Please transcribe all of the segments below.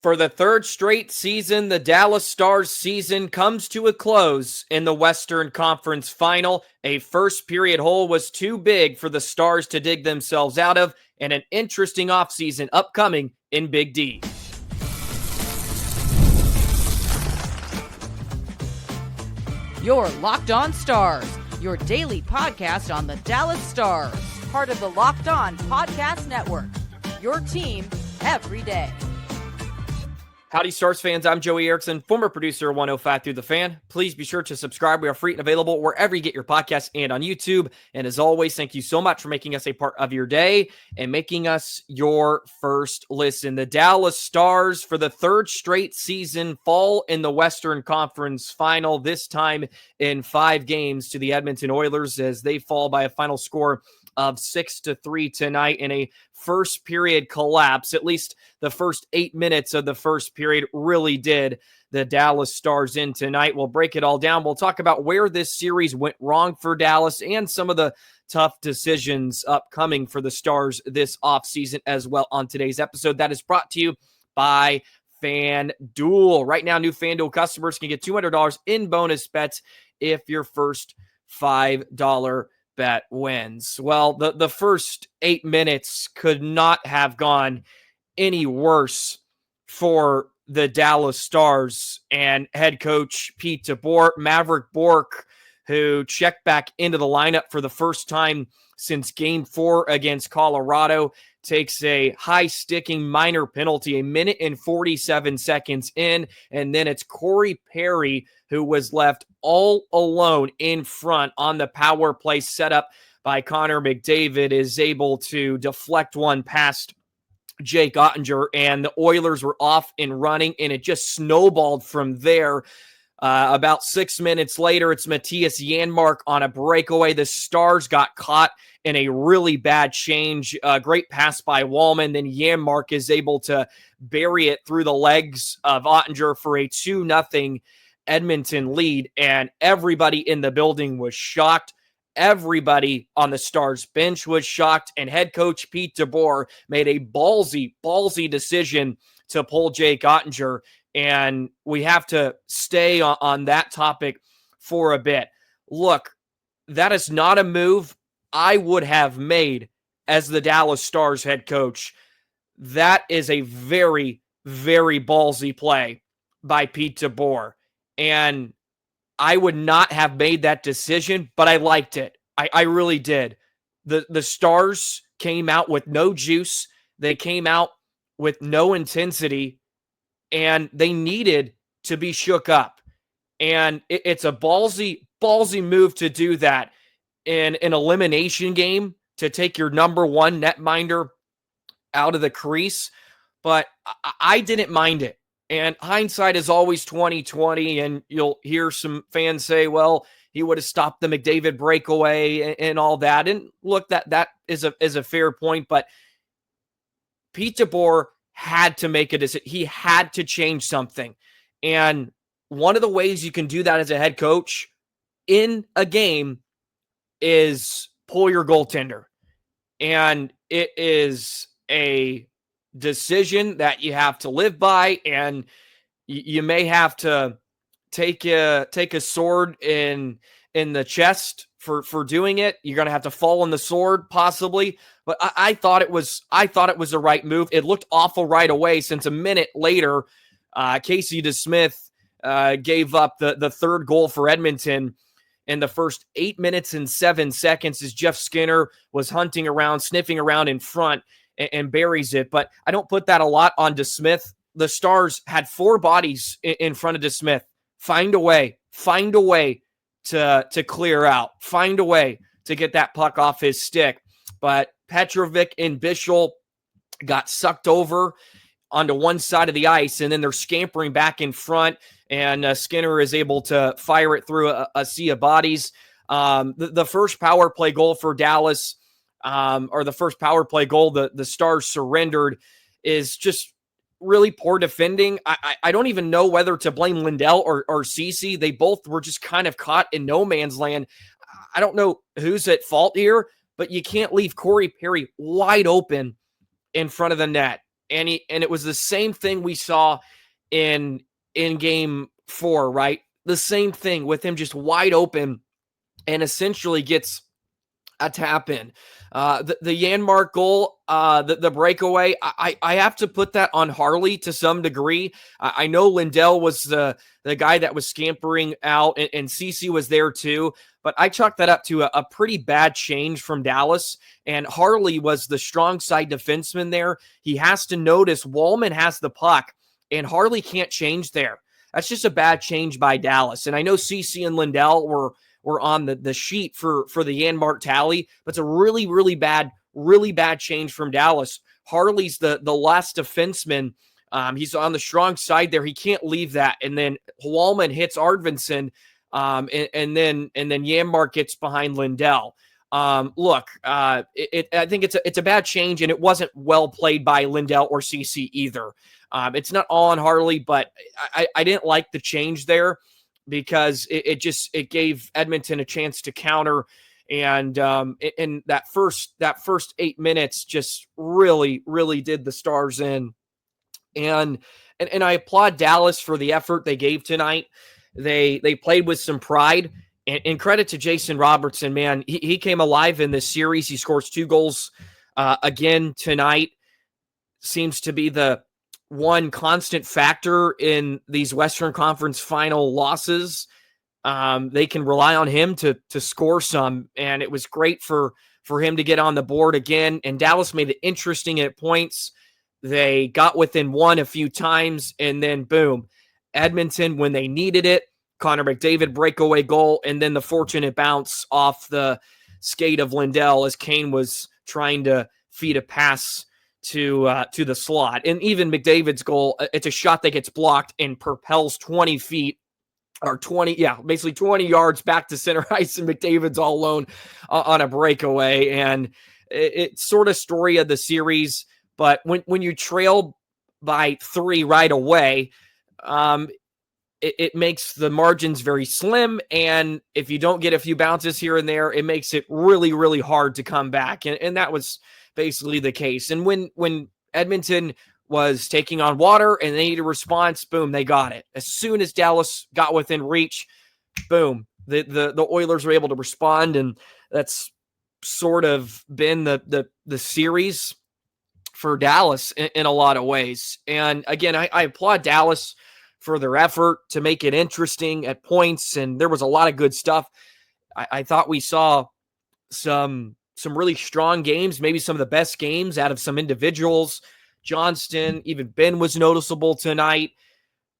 For the third straight season, the Dallas Stars season comes to a close in the Western Conference Final. A first period hole was too big for the Stars to dig themselves out of, and an interesting offseason upcoming in Big D. You're Locked On Stars, your daily podcast on the Dallas Stars, part of the Locked On Podcast Network, your team every day. Howdy, Stars fans. I'm Joey Erickson, former producer of 105 Through the Fan. Please be sure to subscribe. We are free and available wherever you get your podcasts and on YouTube. And as always, thank you so much for making us a part of your day and making us your first listen. The Dallas Stars, for the third straight season, fall in the Western Conference Final, this time in 5 games to the Edmonton Oilers as they fall by a final score of 6-3 tonight in a first period collapse. At least the first 8 minutes of the first period really did the Dallas Stars in tonight. We'll break it all down. We'll talk about where this series went wrong for Dallas and some of the tough decisions upcoming for the Stars this offseason as well on today's episode. That is brought to you by FanDuel. Right now, new FanDuel customers can get $200 in bonus bets if your first $5 bet wins. Well, the first 8 minutes could not have gone any worse for the Dallas Stars and head coach Pete DeBoer. Maverick Bourque, who checked back into the lineup for the first time since Game 4 against Colorado, takes a high-sticking minor penalty, 1 minute and 47 seconds in, and then it's Corey Perry who was left all alone in front on the power play set up by Connor McDavid, is able to deflect one past Jake Oettinger, and the Oilers were off and running, and it just snowballed from there. About 6 minutes later, it's Matthias Janmark on a breakaway. The Stars got caught in a really bad change. Great pass by Wallman. Then Janmark is able to bury it through the legs of Oettinger for a 2-0 Edmonton lead, and everybody in the building was shocked. Everybody on the Stars bench was shocked, and head coach Pete DeBoer made a ballsy decision to pull Jake Oettinger, and we have to stay on that topic for a bit. Look, that is not a move I would have made as the Dallas Stars head coach. That is a very, very ballsy play by Pete DeBoer. And I would not have made that decision, but I liked it. I really did. The Stars came out with no juice. They came out with no intensity, and they needed to be shook up. And it's a ballsy move to do that in an elimination game, to take your number one netminder out of the crease. But I didn't mind it. And hindsight is always 20/20, and you'll hear some fans say, well, he would have stopped the McDavid breakaway and all that. And look, that is a fair point, but Pete DeBoer had to make a decision. He had to change something. And one of the ways you can do that as a head coach in a game is pull your goaltender. And it is a decision that you have to live by, and you may have to take a sword in the chest for doing it. You're going to have to fall on the sword possibly, but I thought it was the right move. It looked awful right away, since a minute later, Casey DeSmith gave up the third goal for Edmonton in the first 8 minutes and 7 seconds as Jeff Skinner was hunting around, sniffing around in front, and buries it. But I don't put that a lot on DeSmith. The Stars had 4 bodies in front of DeSmith. Find a way to clear out. Find a way to get that puck off his stick. But Petrovic and Bichel got sucked over onto one side of the ice, and then they're scampering back in front, and Skinner is able to fire it through a sea of bodies. The first power play goal for Dallas, or the first power play goal the Stars surrendered, is just really poor defending. I don't even know whether to blame Lindell or Ceci. They both were just kind of caught in no man's land. I don't know who's at fault here, but you can't leave Corey Perry wide open in front of the net. and it was the same thing we saw in game 4, right? The same thing with him just wide open and essentially gets a tap in. The Janmark goal, the breakaway, I have to put that on Harley to some degree. I know Lindell was the guy that was scampering out, and CeCe was there too, but I chalked that up to a pretty bad change from Dallas, and Harley was the strong side defenseman there. He has to notice Wallman has the puck, and Harley can't change there. That's just a bad change by Dallas. And I know CeCe and Lindell were on the sheet for the Janmark tally, but it's a really, really bad change from Dallas. Harley's the last defenseman. He's on the strong side there. He can't leave that. And then Wallman hits Arvidsson, and then Janmark gets behind Lindell. Look, I think it's a bad change, and it wasn't well played by Lindell or CeCe either. It's not all on Harley, but I didn't like the change there, because it gave Edmonton a chance to counter, and in that first 8 minutes just really did the Stars in, and I applaud Dallas for the effort they gave tonight. They played with some pride, and credit to Jason Robertson, man. He came alive in this series. He scores 2 goals again tonight. Seems to be the one constant factor in these Western Conference final losses. They can rely on him to score some, and it was great for him to get on the board again. And Dallas made it interesting at points. They got within 1 a few times, and then boom, Edmonton, when they needed it, Connor McDavid breakaway goal, and then the fortunate bounce off the skate of Lindell as Kane was trying to feed a pass to the slot. And even McDavid's goal, it's a shot that gets blocked and propels 20 feet or 20 yards back to center ice, and McDavid's all alone on a breakaway. And it's sort of story of the series, but when you trail by 3 right away, it makes the margins very slim, and if you don't get a few bounces here and there, it makes it really, really hard to come back, and that was basically the case. And when Edmonton was taking on water and they needed a response, boom, they got it. As soon as Dallas got within reach, boom, the Oilers were able to respond, and that's sort of been the series for Dallas in a lot of ways. And again, I applaud Dallas for their effort to make it interesting at points, and there was a lot of good stuff. I thought we saw some really strong games, maybe some of the best games out of some individuals. Johnston, even Benn was noticeable tonight.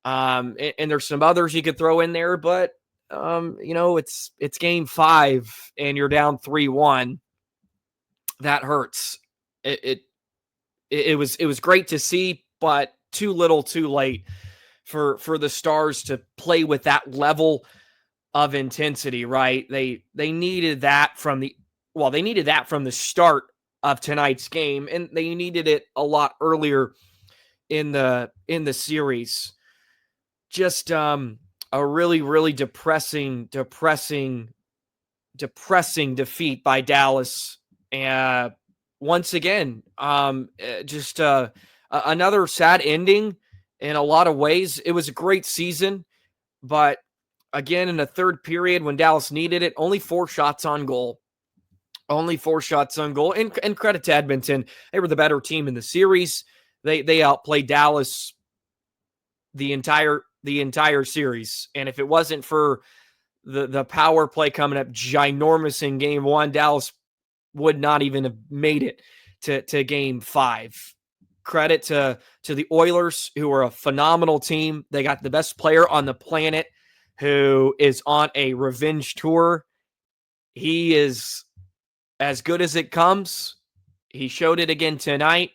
And there's some others you could throw in there, but it's game 5 and you're down 3-1. That hurts. It was great to see, but too little, too late for the Stars to play with that level of intensity, right? They needed that from the start of tonight's game, and they needed it a lot earlier in the series. Just a really, really depressing defeat by Dallas. And once again, just another sad ending in a lot of ways. It was a great season, but again, in the third period when Dallas needed it, only 4 shots on goal. Only 4 shots on goal. And credit to Edmonton. They were the better team in the series. They outplayed Dallas the entire series. And if it wasn't for the power play coming up ginormous in game 1, Dallas would not even have made it to game 5. Credit to the Oilers, who are a phenomenal team. They got the best player on the planet who is on a revenge tour. He is as good as it comes. He showed it again tonight,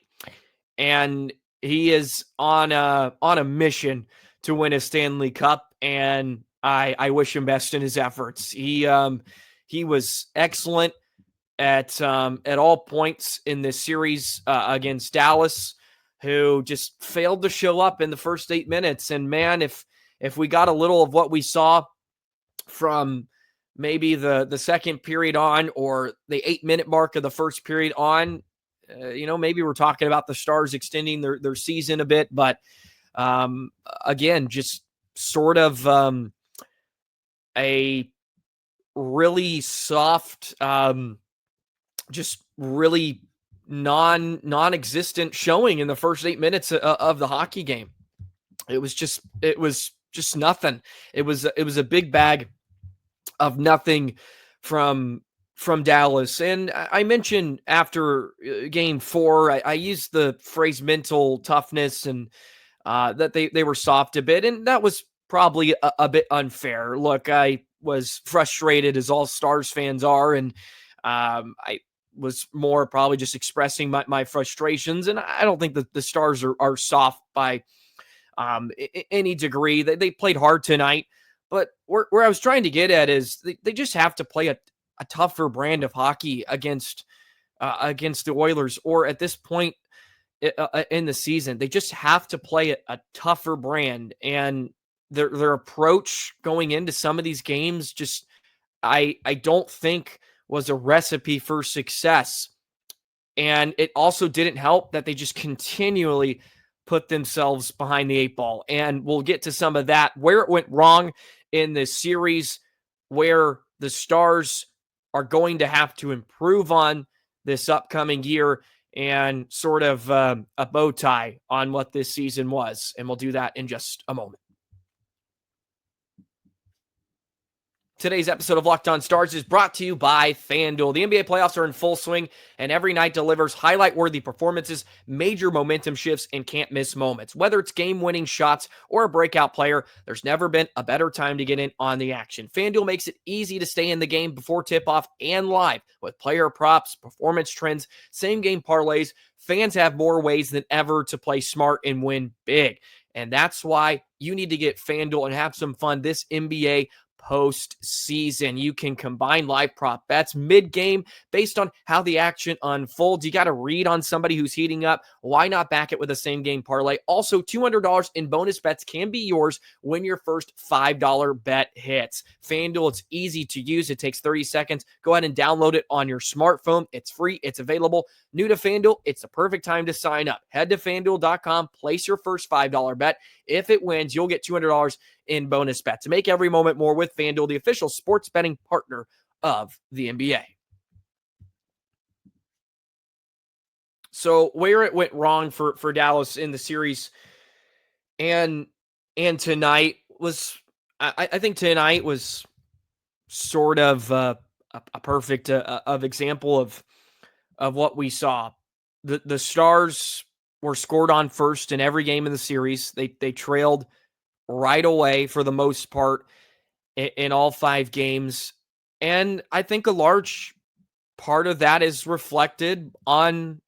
and he is on a mission to win a Stanley Cup, and I wish him best in his efforts. He was excellent at all points in this series against Dallas, who just failed to show up in the first 8 minutes. And man, if we got a little of what we saw from maybe the second period on, or the 8-minute mark of the first period on, maybe we're talking about the Stars extending their season a bit, but again, just sort of a really soft, just really non-existent showing in the first 8 minutes of the hockey game. It was just nothing. It was a big bag of nothing from Dallas. And I mentioned after game 4, I used the phrase mental toughness and that they were soft a bit. And that was probably a bit unfair. Look, I was frustrated as all Stars fans are. And I was more probably just expressing my frustrations. And I don't think that the Stars are soft by any degree. They played hard tonight. But where I was trying to get at is they just have to play a tougher brand of hockey against the Oilers, or at this point in the season, they just have to play a tougher brand. And their approach going into some of these games just I don't think was a recipe for success. And it also didn't help that they just continually put themselves behind the 8 ball. And we'll get to some of that, where it went wrong in this series, where the Stars are going to have to improve on this upcoming year, and sort of a bow tie on what this season was. And we'll do that in just a moment. Today's episode of Locked On Stars is brought to you by FanDuel. The NBA playoffs are in full swing, and every night delivers highlight-worthy performances, major momentum shifts, and can't-miss moments. Whether it's game-winning shots or a breakout player, there's never been a better time to get in on the action. FanDuel makes it easy to stay in the game before tip-off and live. With player props, performance trends, same-game parlays, fans have more ways than ever to play smart and win big. And that's why you need to get FanDuel and have some fun this NBA postseason. You can combine live prop bets mid-game based on how the action unfolds. You got to read on somebody who's heating up. Why not back it with a same-game parlay? Also, $200 in bonus bets can be yours when your first $5 bet hits. FanDuel, it's easy to use. It takes 30 seconds. Go ahead and download it on your smartphone. It's free. It's available. New to FanDuel, it's the perfect time to sign up. Head to FanDuel.com, place your first $5 bet. If it wins, you'll get $200 in bonus bets. To make every moment more with FanDuel, the official sports betting partner of the NBA. So where it went wrong for Dallas in the series and tonight was, I think tonight was sort of a perfect example of what we saw. The Stars were scored on first in every game in the series. They trailed right away for the most part in all 5 games. And I think a large part of that is reflected on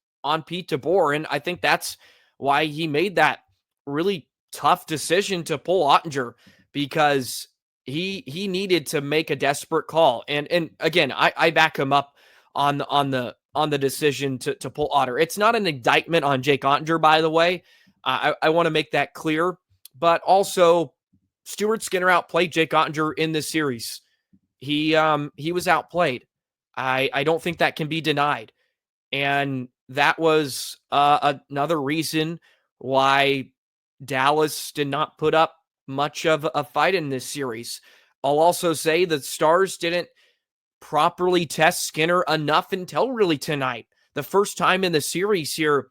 Pete DeBoer. And I think that's why he made that really tough decision to pull Oettinger, because he needed to make a desperate call. And again, I back him up on the decision to pull Otter. It's not an indictment on Jake Oettinger, by the way. I want to make that clear. But also, Stuart Skinner outplayed Jake Oettinger in this series. He was outplayed. I don't think that can be denied. And that was another reason why Dallas did not put up much of a fight in this series. I'll also say the Stars didn't properly test Skinner enough until really tonight. The first time in the series here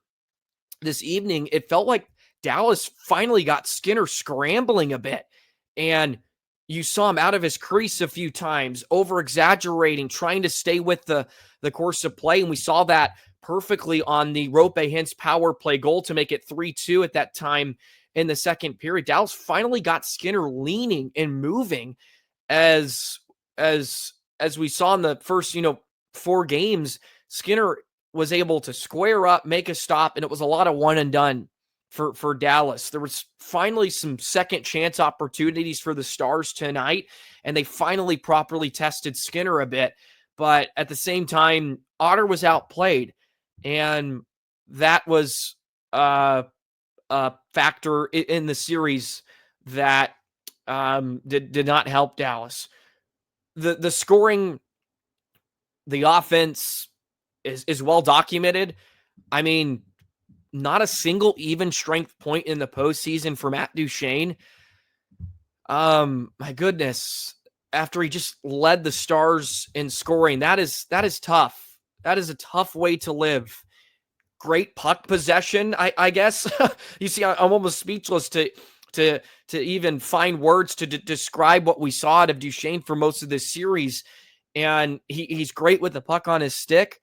this evening, it felt like Dallas finally got Skinner scrambling a bit. And you saw him out of his crease a few times, over-exaggerating, trying to stay with the course of play. And we saw that perfectly on the Roope-Hintz power play goal to make it 3-2 at that time in the second period. Dallas finally got Skinner leaning and moving as we saw in the first, 4 games. Skinner was able to square up, make a stop, and it was a lot of one and done for Dallas. There was finally some second chance opportunities for the Stars tonight, and they finally properly tested Skinner a bit. But at the same time, Otter was outplayed, and that was a factor in the series that did not help Dallas. The scoring, the offense is well documented. I mean, not a single even strength point in the postseason for Matt Duchene. My goodness. After he just led the Stars in scoring, that is tough. That is a tough way to live. Great puck possession, I guess. You see, I'm almost speechless to even find words to describe what we saw out of Duchene for most of this series. And he's great with the puck on his stick.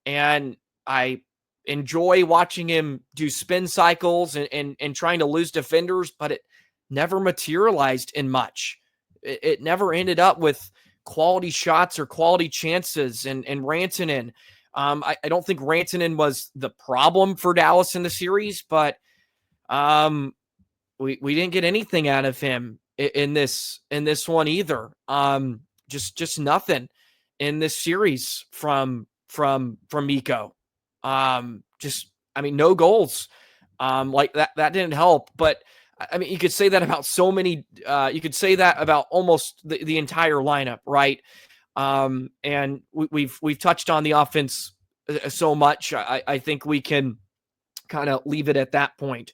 And I enjoy watching him do spin cycles and trying to lose defenders, but it never materialized in much. It never ended up with quality shots or quality chances. And Rantanen, I don't think Rantanen was the problem for Dallas in the series, but we didn't get anything out of him in this one either. Just nothing in this series from Mikko. No goals. Like that didn't help. But I mean, you could say that about so many. You could say that about almost the entire lineup, right? And we've touched on the offense so much. I think we can kind of leave it at that point.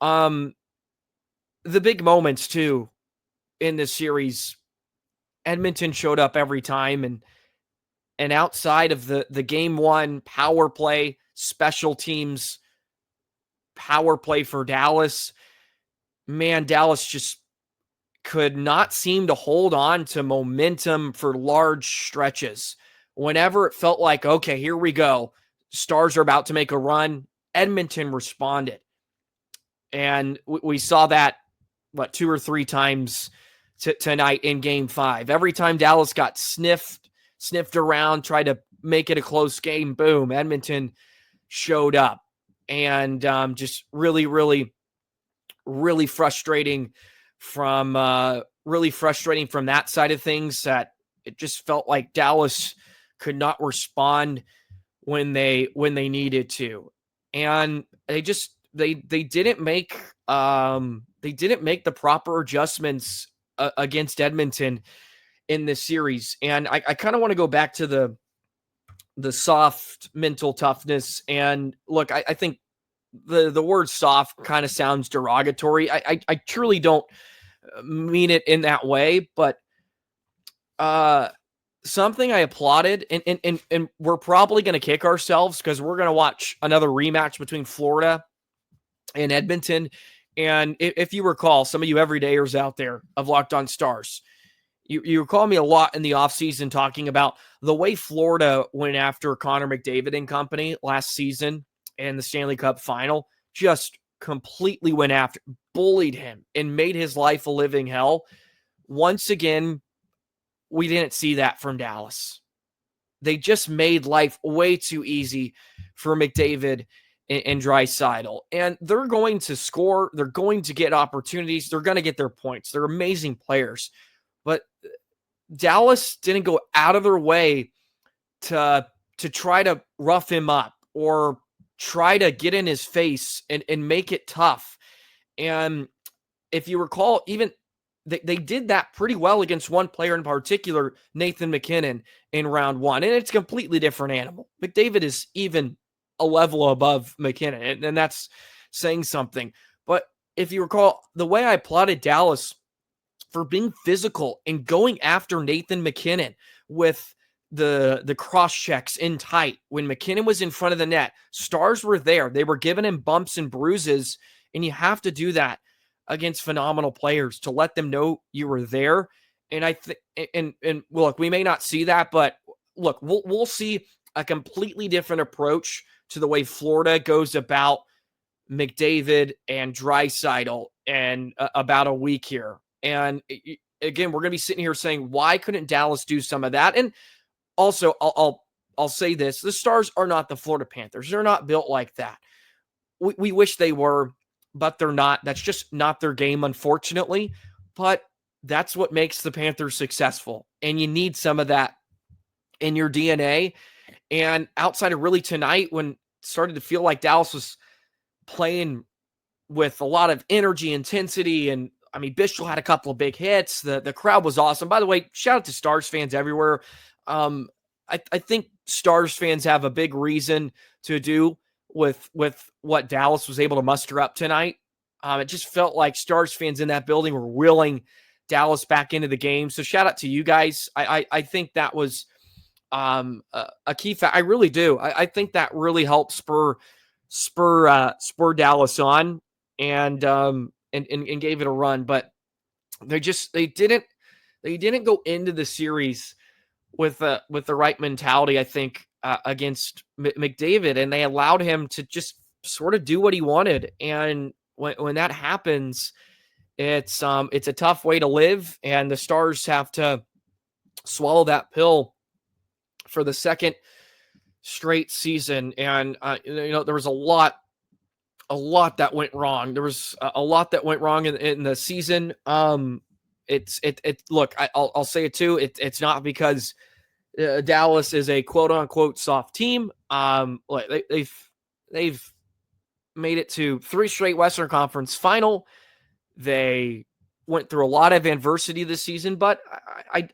The big moments too in this series, Edmonton showed up every time, and outside of the game one power play, special teams power play for Dallas, man, Dallas just could not seem to hold on to momentum for large stretches. Whenever it felt like, okay, here we go, Stars are about to make a run, Edmonton responded. And we saw that, 2 or 3 times tonight in game 5. Every time Dallas got sniffed around, tried to make it a close game, boom, Edmonton showed up. And just really, really, really frustrating from that side of things, that it just felt like Dallas could not respond when they needed to. And they didn't make the proper adjustments against Edmonton in this series. And I kind of want to go back to the soft mental toughness. And look, I think the word soft kind of sounds derogatory. I truly don't mean it in that way, but something I applauded, and we're probably going to kick ourselves because we're going to watch another rematch between Florida and Edmonton. And if you recall, some of you everydayers out there of Locked On Stars, you recall me a lot in the offseason talking about the way Florida went after Connor McDavid and company last season in the Stanley Cup final, just completely went after, bullied him, and made his life a living hell. Once again, we didn't see that from Dallas. They just made life way too easy for McDavid and Draisaitl. And they're going to score. They're going to get opportunities. They're going to get their points. They're amazing players. But Dallas didn't go out of their way to try to rough him up or try to get in his face and make it tough. And if you recall, even they did that pretty well against one player in particular, Nathan MacKinnon, in round 1. And it's a completely different animal. McDavid is even a level above MacKinnon, and that's saying something. But if you recall, the way I applauded Dallas for being physical and going after Nathan MacKinnon with the cross checks in tight. When MacKinnon was in front of the net, Stars were there. They were giving him bumps and bruises, and you have to do that against phenomenal players to let them know you were there. And I think, and look, we may not see that, but look, we'll see a completely different approach to the way Florida goes about McDavid and Draisaitl in about a week here. And again, we're going to be sitting here saying, why couldn't Dallas do some of that? And also, I'll say this: the Stars are not the Florida Panthers. They're not built like that. We wish they were, but they're not. That's just not their game, unfortunately. But that's what makes the Panthers successful. And you need some of that in your DNA. And outside of really tonight, when it started to feel like Dallas was playing with a lot of energy, intensity, and I mean, Bichel had a couple of big hits. The crowd was awesome. By the way, shout out to Stars fans everywhere. I think Stars fans have a big reason to do with what Dallas was able to muster up tonight. It just felt like Stars fans in that building were willing Dallas back into the game. So shout out to you guys. I think that was a key fact. I really do. I think that really helped spur Dallas on and gave it a run. But they didn't go into the series with the right mentality, I think, against McDavid, and they allowed him to just sort of do what he wanted. And when that happens, it's a tough way to live, and the Stars have to swallow that pill for the second straight season. And there was a lot that went wrong. There was a lot that went wrong in the season. Look, I'll say it too. It's not because Dallas is a quote unquote soft team. They've made it to 3 straight Western Conference final. They went through a lot of adversity this season, but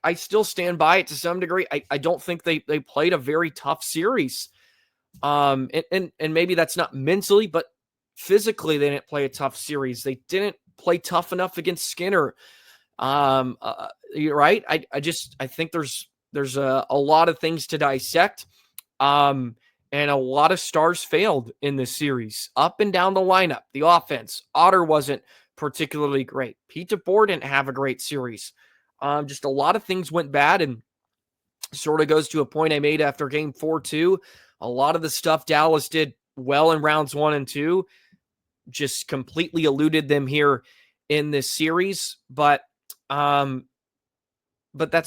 I still stand by it to some degree. I don't think they played a very tough series. And maybe that's not mentally, but physically they didn't play a tough series. They didn't play tough enough against Skinner. You're right. I think there's a lot of things to dissect. And a lot of Stars failed in this series. Up and down the lineup, the offense. Otter wasn't particularly great. Pete DeBoer didn't have a great series. Just a lot of things went bad, and sort of goes to a point I made after game 4 too. A lot of the stuff Dallas did well in rounds 1 and 2 just completely eluded them here in this series. But that's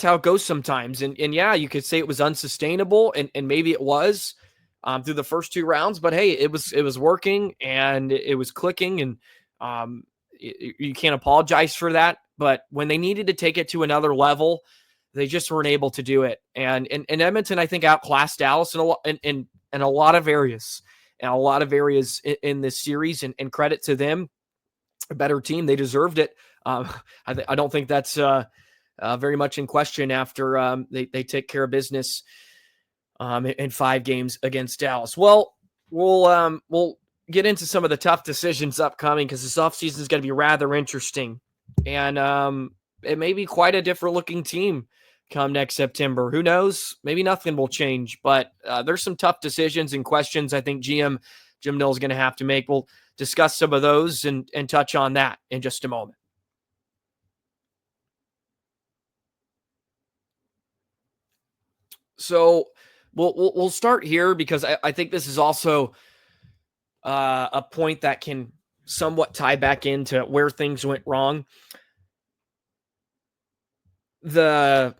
how it goes sometimes. And yeah, you could say it was unsustainable, and maybe it was through the first 2 rounds, but hey, it was working and it was clicking, and you can't apologize for that. But when they needed to take it to another level, they just weren't able to do it. And Edmonton, I think, outclassed Dallas in a lot of areas, in this series, and credit to them. A better team. They deserved it. I don't think that's very much in question after they take care of business in 5 games against Dallas. Well, we'll get into some of the tough decisions upcoming, because this offseason is going to be rather interesting. And it may be quite a different looking team come next September. Who knows? Maybe nothing will change, but there's some tough decisions and questions I think Jim Nill is going to have to make. We'll discuss some of those and touch on that in just a moment. So we'll start here, because I think this is also a point that can somewhat tie back into where things went wrong. The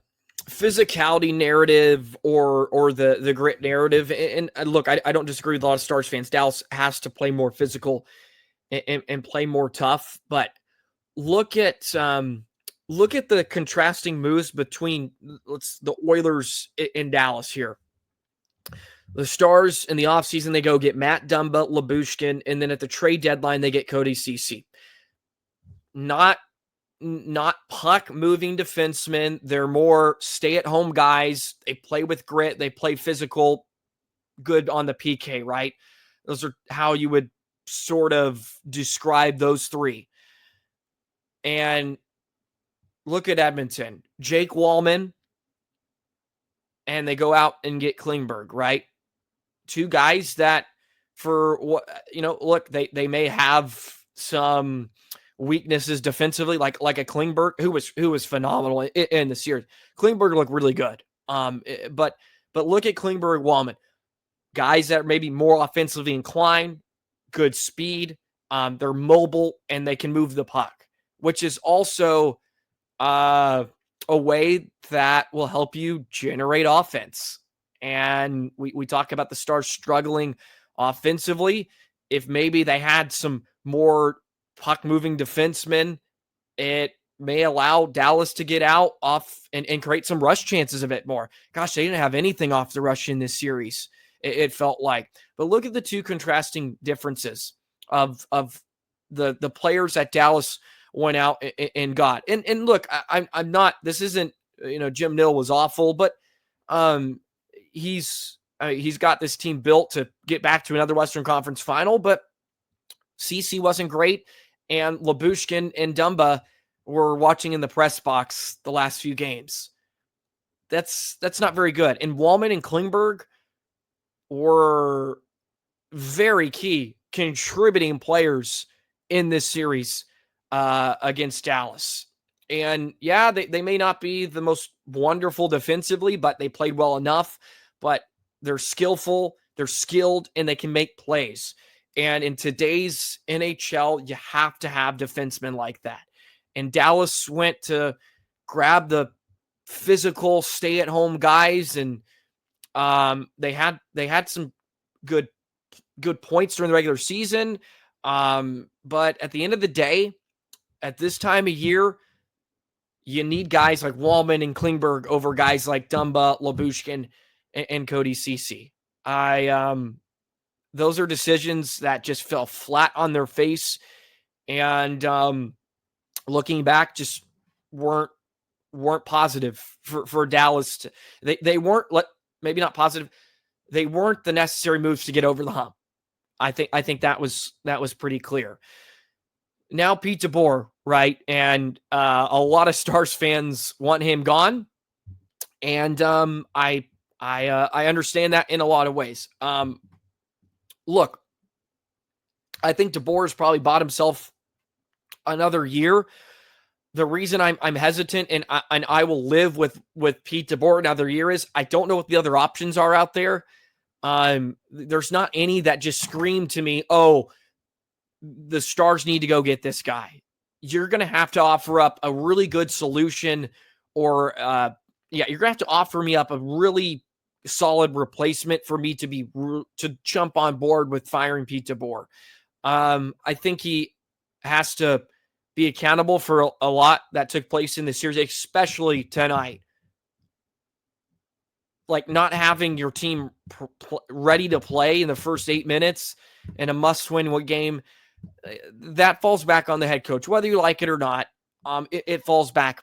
physicality narrative or the grit narrative. And look, I don't disagree with a lot of Stars fans. Dallas has to play more physical and play more tough. But look at the contrasting moves between the Oilers in Dallas here. The Stars in the offseason, they go get Matt Dumba, Lyubushkin, and then at the trade deadline, they get Cody Ceci. Not puck-moving defensemen. They're more stay-at-home guys. They play with grit. They play physical, good on the PK, right? Those are how you would sort of describe those 3. And look at Edmonton. Jake Wallman, and they go out and get Klingberg, right? 2 guys that, for what, look, they may have some weaknesses defensively, like a Klingberg, who was phenomenal in the series. Klingberg looked really good. But look at Klingberg, Wallman, guys that are maybe more offensively inclined, good speed. They're mobile and they can move the puck, which is also a way that will help you generate offense. And we talk about the Stars struggling offensively. If maybe they had some more puck-moving defensemen, it may allow Dallas to get out off and create some rush chances a bit more. Gosh, they didn't have anything off the rush in this series, it felt like. But look at the 2 contrasting differences of the players that Dallas went out and got. And look, I'm not, this isn't, Jim Nill was awful, but he's He's got this team built to get back to another Western Conference final, but CC wasn't great, and Labushkin and Dumba were watching in the press box the last few games. That's not very good. And Wallman and Klingberg were very key contributing players in this series against Dallas. And yeah, they may not be the most wonderful defensively, but they played well enough. But they're skillful, they're skilled, and they can make plays. And in today's NHL, you have to have defensemen like that. And Dallas went to grab the physical stay-at-home guys, and they had some good points during the regular season. But at the end of the day, at this time of year, you need guys like Wallman and Klingberg over guys like Dumba, Labushkin, and Cody Ceci. Those are decisions that just fell flat on their face, and looking back, just weren't positive for Dallas. They weren't, maybe not positive. They weren't the necessary moves to get over the hump. I think that was pretty clear. Now Pete DeBoer, right? And a lot of Stars fans want him gone, and I understand that in a lot of ways. Look, I think DeBoer's probably bought himself another year. The reason I'm hesitant and I will live with Pete DeBoer another year is I don't know what the other options are out there. There's not any that just scream to me, oh, the Stars need to go get this guy. You're going to have to offer up a really good solution, or you're going to have to offer me up a really solid replacement for me to jump on board with firing Pete DeBoer. I think he has to be accountable for a lot that took place in the series, especially tonight. Like not having your team ready to play in the first 8 minutes in a must-win game, that falls back on the head coach, whether you like it or not. It falls back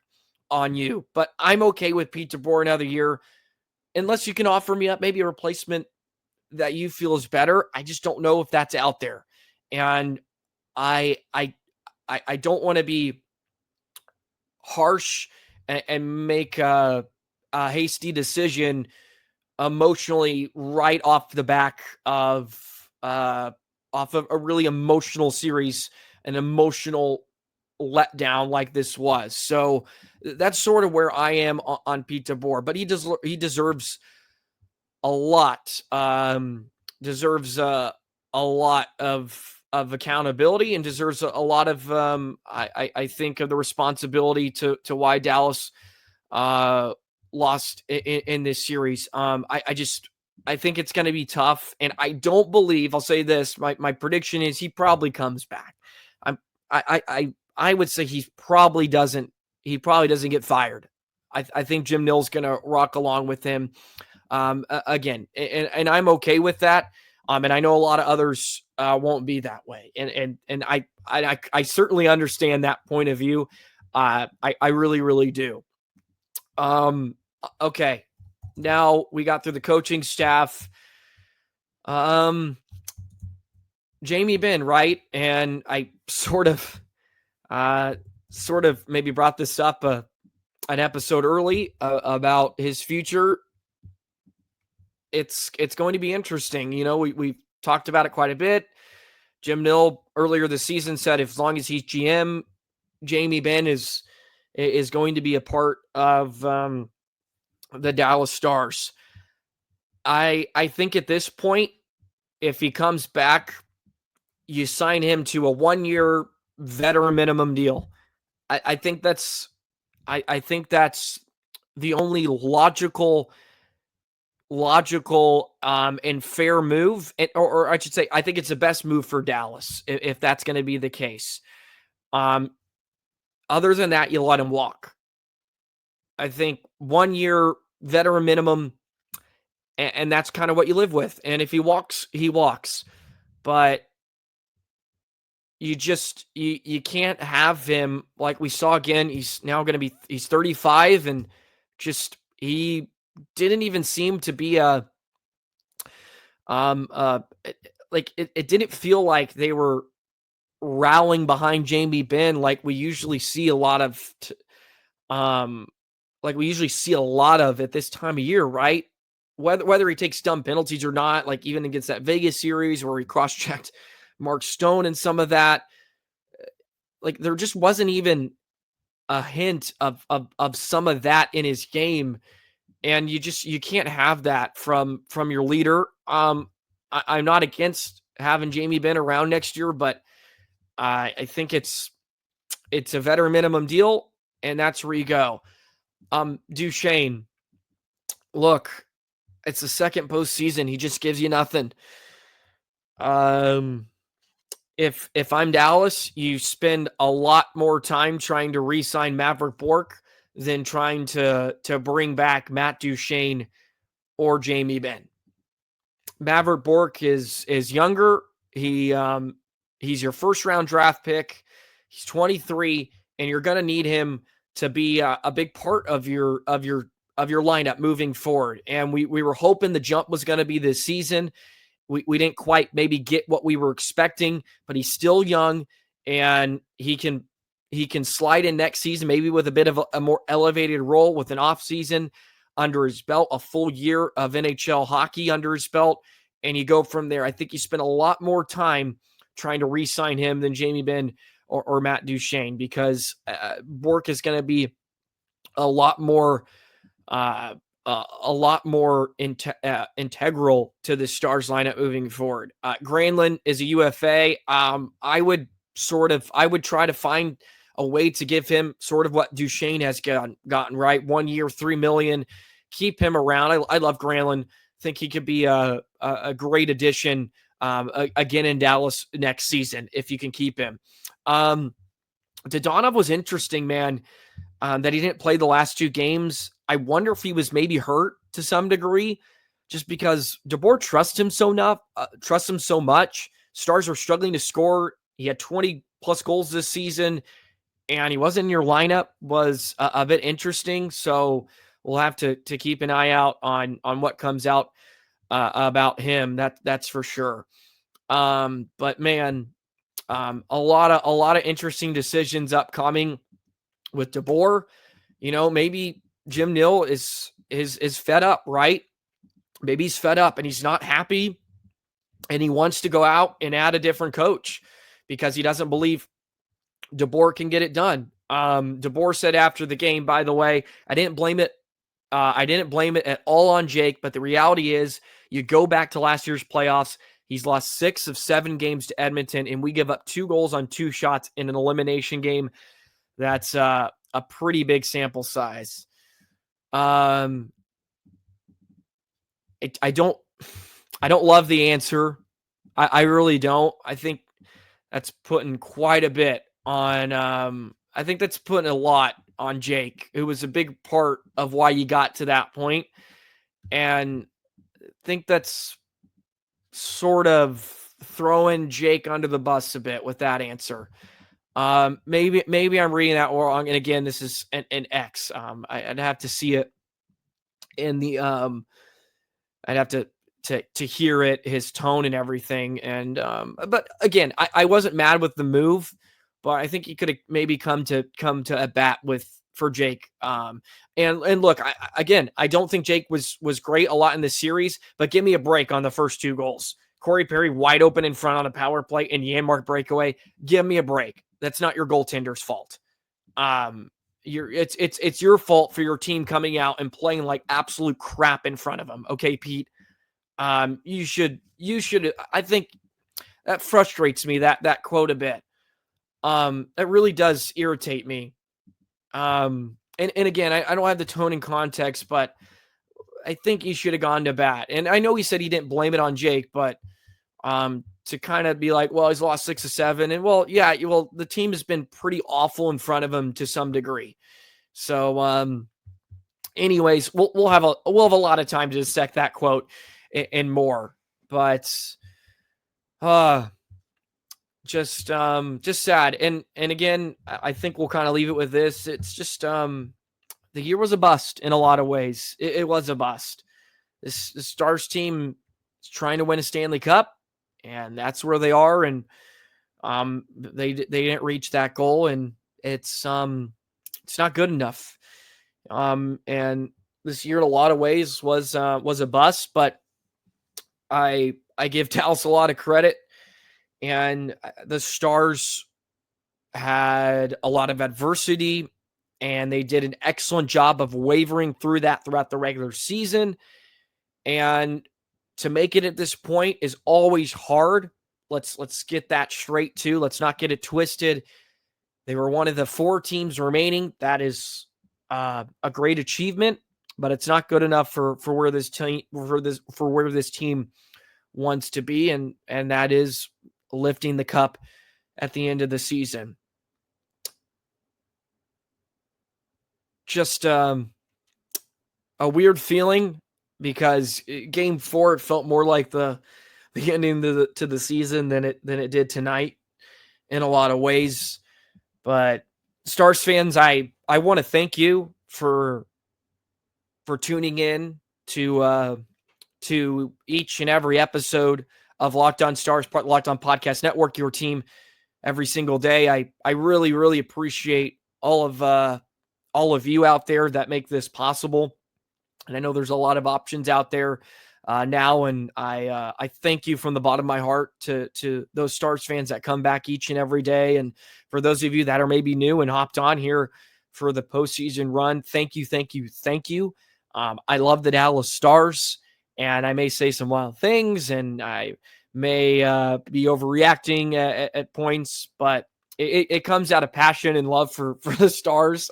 on you. But I'm okay with Pete DeBoer another year, unless you can offer me up maybe a replacement that you feel is better. I just don't know if that's out there, and I don't want to be harsh and make a hasty decision emotionally right off the back of off of a really emotional series, an emotional letdown like this was. So that's sort of where I am on Pete DeBoer, but he deserves a lot. Deserves a lot of accountability, and deserves a lot of I think of the responsibility to why Dallas lost in this series. I think it's going to be tough, and I don't believe, I'll say this, my prediction is he probably comes back. I would say he probably doesn't get fired. I think Jim Nill's going to rock along with him again, and I'm okay with that. And I know a lot of others won't be that way, and I certainly understand that point of view. I really, really do. Okay. Now we got through the coaching staff. Jamie Benn, right? And I sort of maybe brought this up an episode early about his future. It's going to be interesting. You know, we've talked about it quite a bit. Jim Nill earlier this season said as long as he's GM, Jamie Benn is going to be a part of the Dallas Stars. I think at this point, if he comes back, you sign him to a 1-year veteran minimum deal. I think that's the only logical and fair move, or I should say, I think it's the best move for Dallas if that's going to be the case. Other than that, you let him walk. I think 1 year veteran minimum, and that's kind of what you live with. And if he walks, he walks. But you can't have him, like we saw again. He's now going to be, he's 35, and just, he didn't even seem to be a It didn't feel like they were rallying behind Jamie Benn like we usually see a lot of at this time of year, right? Whether he takes dumb penalties or not, like even against that Vegas series where he cross-checked Mark Stone and some of that, like there just wasn't even a hint of some of that in his game. And you can't have that from your leader. I'm not against having Jamie Benn around next year, but I think it's a veteran minimum deal, and that's where you go. Duchesne, look, it's the second postseason. He just gives you nothing. If I'm Dallas, you spend a lot more time trying to re-sign Maverick Bork than trying to bring back Matt Duchesne or Jamie Benn. Maverick Bork is younger. He's your first round draft pick. He's 23, and you're going to need him to be a big part of your lineup moving forward. And we were hoping the jump was going to be this season. We didn't quite maybe get what we were expecting, but he's still young, and he can slide in next season, maybe with a bit of a more elevated role with an offseason under his belt, a full year of NHL hockey under his belt, and you go from there. I think you spend a lot more time trying to re-sign him than Jamie Benn or Matt Duchesne, because Bork is going to be a lot more integral to the Stars lineup moving forward. Granlund is a UFA. I would try to find a way to give him sort of what Duchesne has gotten right. 1 year, $3 million. Keep him around. I love Granlund. Think he could be a great addition again in Dallas next season if you can keep him. Dodonov was interesting, man, that he didn't play the last 2 games. I wonder if he was maybe hurt to some degree, just because DeBoer trusts him so much. Stars are struggling to score. He had 20 plus goals this season, and he wasn't in your lineup. Was a bit interesting. So we'll have to keep an eye out on what comes out about him. That's for sure. But man, a lot of interesting decisions upcoming with DeBoer. Maybe Jim Nill is fed up, right? Maybe he's fed up and he's not happy, and he wants to go out and add a different coach because he doesn't believe DeBoer can get it done. DeBoer said after the game, by the way, I didn't blame it at all on Jake, but the reality is you go back to last year's playoffs, he's lost 6 of 7 games to Edmonton, and we give up 2 goals on 2 shots in an elimination game. That's a pretty big sample size. I don't love the answer. I really don't. I think that's putting quite a bit on. I think that's putting a lot on Jake, who was a big part of why you got to that point, and I think that's sort of throwing Jake under the bus a bit with that answer. Maybe I'm reading that wrong. And again, this is an X. I'd have to see it in the, I'd have to hear it, his tone and everything. And, but again, I wasn't mad with the move, but I think he could have maybe come to a bat for Jake. And look, I don't think Jake was great a lot in this series, but give me a break on the first 2 goals. Corey Perry wide open in front on a power play and Janmark breakaway. Give me a break. That's not your goaltender's fault. It's your fault for your team coming out and playing like absolute crap in front of them. Okay, Pete. You should. I think that frustrates me. That quote a bit. That really does irritate me. And again, I don't have the tone and context, but I think he should have gone to bat. And I know he said he didn't blame it on Jake, but to kind of be like, well, he's lost 6 of 7. And the team has been pretty awful in front of him to some degree. So anyways, we'll have a lot of time to dissect that quote and more, but just sad. And again, I think we'll kind of leave it with this. It's just, the year was a bust in a lot of ways. It was a bust. This Stars team trying to win a Stanley Cup, and that's where they are. And they didn't reach that goal, and it's not good enough. And this year, in a lot of ways, was a bust. But I give Dallas a lot of credit, and the Stars had a lot of adversity, and they did an excellent job of wavering through that throughout the regular season. And to make it at this point is always hard. Let's get that straight too. Let's not get it twisted. They were one of the 4 teams remaining. That is a great achievement, but it's not good enough for where this team wants to be, and that is lifting the cup at the end of the season. Just a weird feeling, because Game 4 it felt more like the ending to the season than it did tonight in a lot of ways. But Stars fans, I want to thank you for tuning in to each and every episode of Locked On Stars, part of the Locked On Podcast Network, your team every single day. I really, really appreciate all of you out there that make this possible. And I know there's a lot of options out there now, and I thank you from the bottom of my heart to those Stars fans that come back each and every day. And for those of you that are maybe new and hopped on here for the postseason run, thank you, thank you, thank you. I love the Dallas Stars, and I may say some wild things, and I may be overreacting at points, but it comes out of passion and love for the Stars.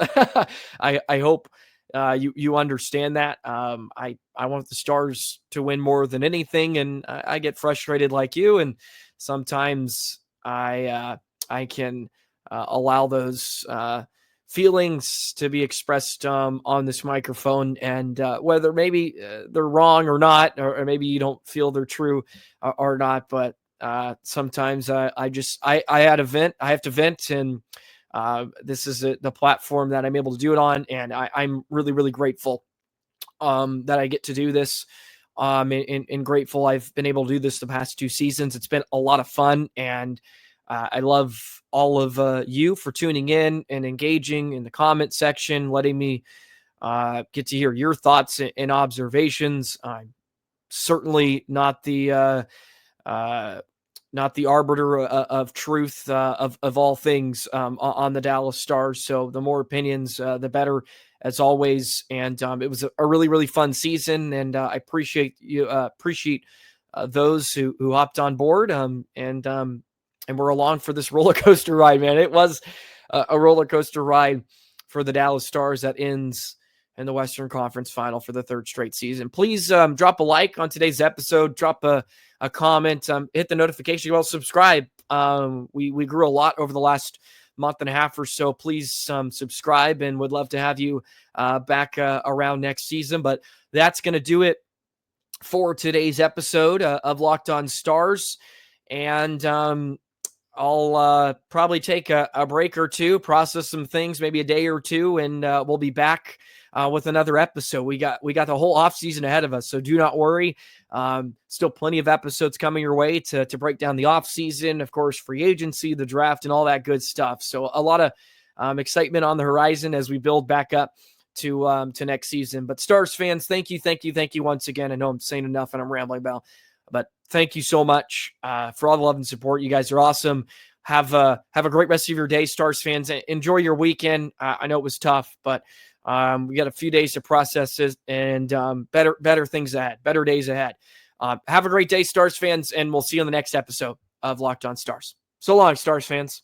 I hope you understand that. I want the Stars to win more than anything, and I get frustrated like you, and sometimes I can allow those feelings to be expressed on this microphone, and whether maybe they're wrong or not, or maybe you don't feel they're true or not, but sometimes I had a vent. I have to vent, and this is the platform that I'm able to do it on, and I'm really, really grateful that I get to do this. And grateful I've been able to do this the past 2 seasons. It's been a lot of fun, and I love all of you for tuning in and engaging in the comment section, letting me get to hear your thoughts and observations. I'm certainly not the arbiter of truth of all things on the Dallas Stars. So the more opinions, the better, as always. And it was a really, really fun season, and I appreciate you. Appreciate those who hopped on board. And we're along for this roller coaster ride, man. It was a roller coaster ride for the Dallas Stars that ends in the Western Conference Final for the 3rd straight season. Please drop a like on today's episode. Drop a comment. Hit the notification bell. Subscribe. We grew a lot over the last month and a half or so. Please subscribe, and would love to have you back around next season. But that's going to do it for today's episode of Locked On Stars. And I'll probably take a break or two, process some things, maybe a day or two, and we'll be back with another episode. We got the whole offseason ahead of us, so do not worry. Still plenty of episodes coming your way to break down the offseason, of course, free agency, the draft, and all that good stuff. So a lot of excitement on the horizon as we build back up to next season. But Stars fans, thank you once again. I know I'm saying enough and I'm rambling about, but thank you so much for all the love and support. You guys are awesome. Have a great rest of your day, Stars fans. Enjoy your weekend. I know it was tough, but we got a few days to process it, and better things ahead, better days ahead. Have a great day, Stars fans, and we'll see you on the next episode of Locked On Stars. So long, Stars fans.